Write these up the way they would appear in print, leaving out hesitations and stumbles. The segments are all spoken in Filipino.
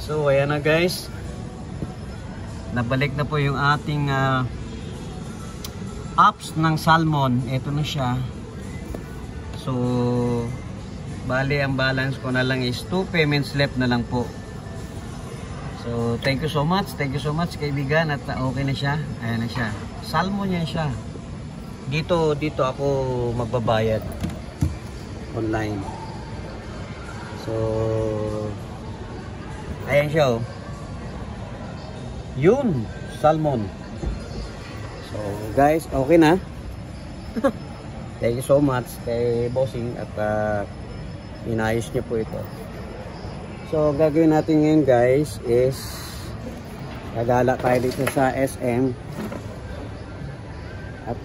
So ayan na guys, nabalik na po yung ating apps ng salmon. Ito na siya. So bali ang balance ko na lang is 2 payments left na lang po. So thank you so much kaibigan, at okay na siya. Ayan na siya, salmon yan siya. Dito ako magbabayad online. So ayan siya, oh. Yun, salmon. So guys, okay na. Thank you so much kay Bossing at inayos niyo po ito. So gagawin natin ngayon guys is gagala tayo dito sa SM at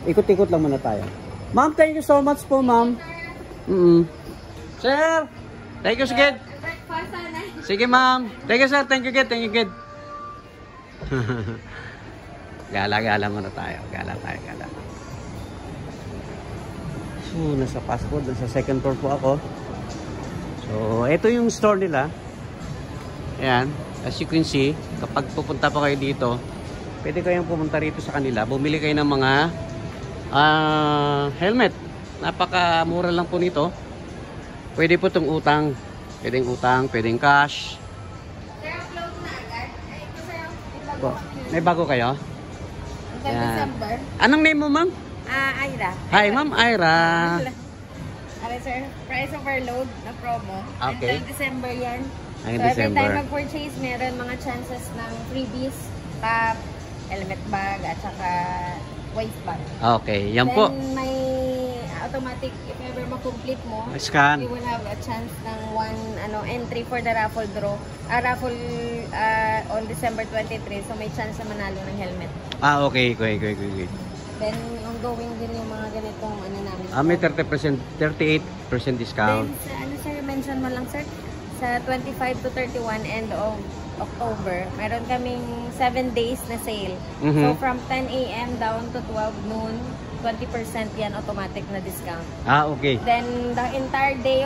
ikot-ikot lang muna tayo. Ma'am, thank you so much po, ma'am. Sir, thank you, sige. Sige, ma'am. Thank you, sir. Thank you, good. Gala muna tayo. Gala. So, nasa fast food, nasa second floor po ako. So, ito yung store nila. Ayan, as you can see, kapag pupunta pa kayo dito, pwede kayong pumunta rito sa kanila. Bumili kayo ng mga helmet. Napakamura lang po nito. Pwede po itong utang. Pwedeng utang, pwedeng cash. Sir, upload na agad. Ay, ito sa'yo. May bago kayo? December. Anong name mo, ma'am? Ira. Hi, ma'am Ira. Ano, sir? Price overload na promo. Okay. Until December yan. Hanggang So, December. every time mag-purchase, meron mga chances ng freebies, cap, helmet bag, at saka waistband. Okay, yan Then, po. may automatic, if ever ma-complete mo, Scan. you will have a chance ng one entry for the raffle draw. Raffle on December 23, so may chance na manalo ng helmet. Okay. Then, ongoing din yung mga ganitong namin. May 38% discount. Then, sa sir, mention mo lang, sir, sa 25 to 31 end of October, meron kaming 7 days na sale. So, from 10 AM down to 12 noon, 20% yan automatic na discount. Okay. Then, the entire day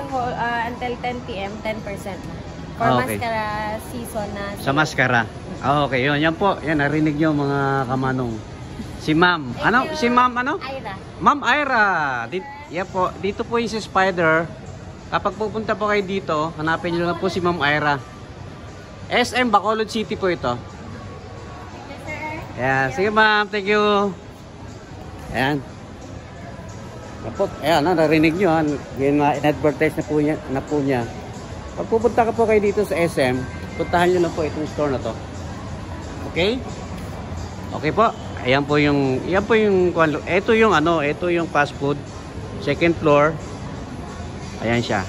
until 10 PM, 10% na. For mascara season na. Sa mascara. Okay, yun. Yan po. Yan, narinig nyo mga kamanong. Si ma'am. Si ma'am Ira. Ma'am Ira. Yan po. Dito po yung si Spider. Kapag pupunta po kayo dito, hanapin nyo lang po si Ma'am Ira. SM Bacolod City po ito. Thank you, sir. Ayan. Sige ma'am. Thank you. Ayan. Ayan, narinig nyo. In-advertise na po niya. Pag pupunta ka po kayo dito sa SM, puntahan nyo na po itong store na to. Okay? Okay po. Ayan po yung ito yung fast food. Second floor. Ayan siya.